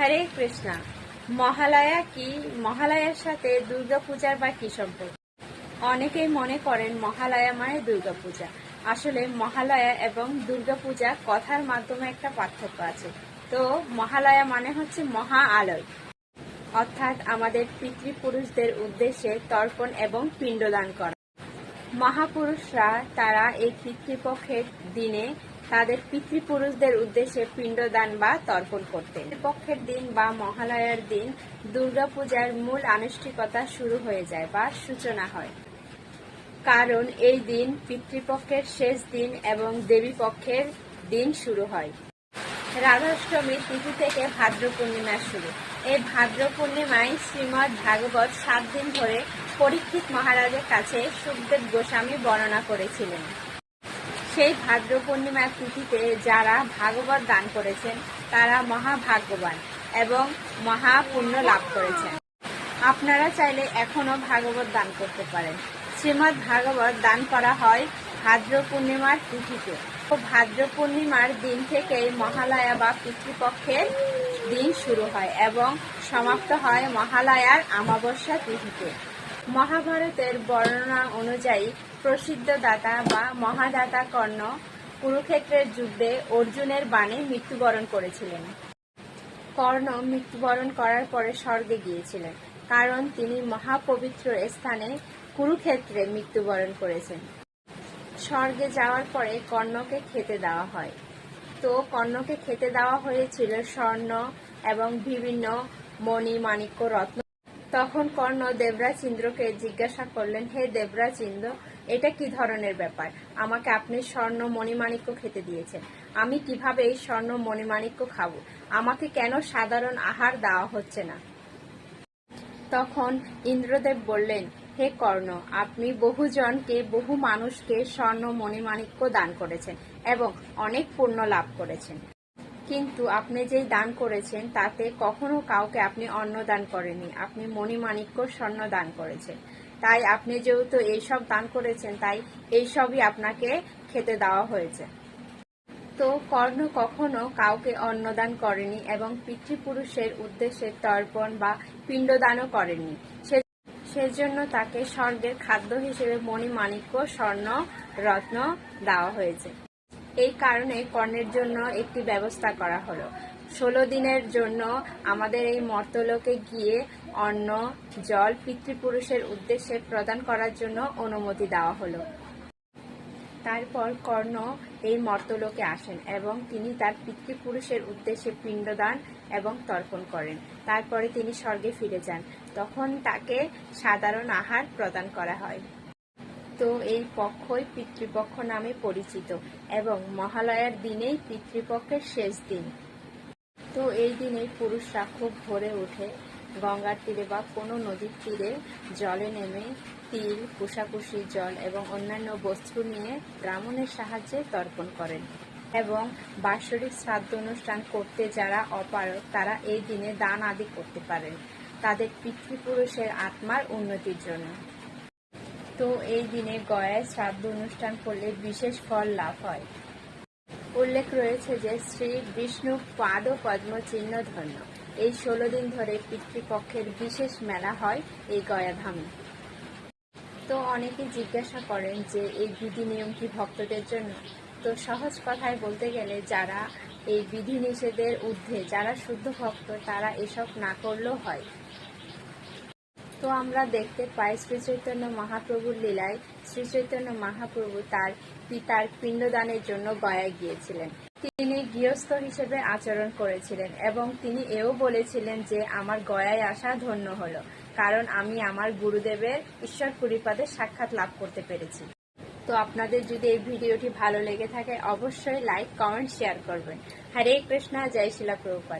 হরে কৃষ্ণা। মহালয়া কি? মহালয়ার সাথে দুর্গাপূজার বা কি সম্পর্ক? অনেকেই মনে করেন মহালয়া মানে দুর্গাপূজা। আসলে মহালয়া এবং দুর্গাপূজা কথার মাধ্যমে একটা পার্থক্য আছে। তো মহালয়া মানে হচ্ছে মহা আলয়, অর্থাৎ আমাদের পিতৃপুরুষদের উদ্দেশ্যে তর্পণ এবং পিণ্ডদান করা। মহাপুরুষরা তারা এই পিতৃপক্ষের দিনে তাদের পিতৃপুরুষদের উদ্দেশ্যে পিণ্ডদান বা তর্পণ করতেন। পিতৃপক্ষের দিন বা মহালয়ার দিন দুর্গাপূজার মূল আনুষ্ঠানিকতা শুরু হয়ে যায় বা সূচনা হয়, কারণ এই দিন পিতৃপক্ষের শেষ দিন এবং দেবীপক্ষের দিন শুরু হয়। রাধাষ্টমী তিথি থেকে ভাদ্র পূর্ণিমা শুরু। এই ভাদ্র পূর্ণিমায় শ্রীমদ্ ভাগবত 7 দিন ধরে পরীক্ষিত মহারাজের কাছে সুখদেব গোস্বামী বর্ণনা করেছিলেন। সেই ভাদ্র পূর্ণিমার তিথিতে যারা ভাগবত দান করেছেন তারা মহাভাগ্যবান এবং মহাপুণ্য লাভ করেছেন। আপনারা চাইলে এখনো ভাগবত দান করতে পারেন। শ্রীমদ্ ভাগবত দান করা হয় ভাদ্র পূর্ণিমার তিথিতে। ভাদ্র পূর্ণিমার দিন থেকেই মহালয়া বা পিতৃপক্ষের দিন শুরু হয় এবং সমাপ্ত হয় মহালয়ার অমাবস্যা তিথিতে। মহাভারতের বর্ণনা অনুযায়ী প্রসিদ্ধ দাতা বা মহাদাতা কর্ণ কুরুক্ষেত্রের যুদ্ধে অর্জুনের বাণে মৃত্যুবরণ করেছিলেন। কর্ণ মৃত্যুবরণ করার পরে স্বর্গে গিয়েছিলেন, কারণ তিনি মহাপবিত্র স্থানে কুরুক্ষেত্রে মৃত্যুবরণ করেছেন। স্বর্গে যাওয়ার পরে কর্ণকে খেতে দেওয়া হয়। তো কর্ণকে খেতে দেওয়া হয়েছিল স্বর্ণ এবং বিভিন্ন মণি মাণিক্য রত্ন। তখন কর্ণ দেবরাজ ইন্দ্রকে জিজ্ঞাসা করলেন, হে দেবরাজ ইন্দ্র, এটা কি ধরনের ব্যাপার? আমাকে আপনি স্বর্ণ মণিমাণিক্য খেতে দিয়েছেন, আমি কিভাবে এই স্বর্ণ মণিমাণিক্য খাবো? আমাকে কেন সাধারণ আহার দেওয়া হচ্ছে না? তখন ইন্দ্রদেব বললেন, হে কর্ণ, আপনি বহুজনকে বহু মানুষকে স্বর্ণ মণিমাণিক্য দান করেছেন এবং অনেক পুণ্য লাভ করেছেন, কিন্তু আপনি যেই দান করেছেন তাতে কখনো কাউকে আপনি অন্ন দান করেননি, আপনি মণিমাণিক্য স্বর্ণ দান করেছেন। তাই আপনি যেহেতু এইসব দান করেছেন তাই এইসবই আপনাকে খেতে দেওয়া হয়েছে। তো কর্ণ কখনো কাউকে অন্নদান করেনি এবং পিতৃপুরুষের উদ্দেশ্যে তর্পণ বা পিণ্ডদানও করেননি। সেজন্য তাকে স্বর্গের খাদ্য হিসেবে মণিমাণিক্য স্বর্ণ রত্ন দেওয়া হয়েছে। এই কারণে কর্ণের জন্য একটি ব্যবস্থা করা হলো। 16 দিনের জন্য আমাদের এই মর্তলোকে গিয়ে অন্ন জল পিতৃপুরুষের উদ্দেশ্যে প্রদান করার জন্য অনুমতি দেওয়া হলো। তারপর কর্ণ এই মর্তলোকে আসেন এবং তিনি তার পিতৃপুরুষের উদ্দেশ্যে পিণ্ডদান এবং তর্পণ করেন। তারপরে তিনি স্বর্গে ফিরে যান, তখন তাকে সাধারণ আহার প্রদান করা হয়। তো এই পক্ষই পিতৃপক্ষ নামে পরিচিত এবং মহালয়ার দিনেই পিতৃপক্ষের শেষ দিন। তো এই দিনে পুরুষরা খুব ভোরে উঠে গঙ্গার তীরে বা কোনো নদীর তীরে জলে নেমে তিল, কুশাকুশি জল এবং অন্যান্য বস্তু নিয়ে ব্রাহ্মণের সাহায্যে তর্পণ করেন এবং বাৎসরিক শ্রাদ্ধ অনুষ্ঠান করতে যারা অপারগ তারা এই দিনে দান আদি করতে পারেন তাদের পিতৃপুরুষের আত্মার উন্নতির জন্য। তো এই দিনে গয়ায় শ্রাদ্ধ অনুষ্ঠান করলে বিশেষ ফল লাভ হয়। উল্লেখ রয়েছে যে শ্রী বিষ্ণু পাদ পদ্ম চিহ্ন ধন্য এই 16 দিন ধরে পিতৃপক্ষের বিশেষ মেলা হয় এই গয়াধামে। তো অনেকে জিজ্ঞাসা করেন যে এই বিধি নিয়ম কি ভক্তদের জন্য? তো সহজ কথায় বলতে গেলে যারা এই বিধি নিষেধের ঊর্ধ্বে, যারা শুদ্ধ ভক্ত, তারা এসব না করলেও হয়। তো আমরা দেখতে পাই শ্রী চৈতন্য মহাপ্রভুর লীলায় শ্রী চৈতন্য মহাপ্রভু তার পিতার পিণ্ডদানের জন্য গয়ায় গিয়েছিলেন। তিনি গৃহস্থ হিসেবে আচরণ করেছিলেন এবং তিনি এও বলেছিলেন যে আমার গয়ায় আসা ধন্য হলো, কারণ আমি আমার গুরুদেবের ঈশ্বর পুরীপাদে সাক্ষাৎ লাভ করতে পেরেছি। তো আপনাদের যদি এই ভিডিওটি ভালো লেগে থাকে অবশ্যই লাইক, কমেন্ট, শেয়ার করবেন। হরে কৃষ্ণা, জয় শিলা প্রভুপাদ।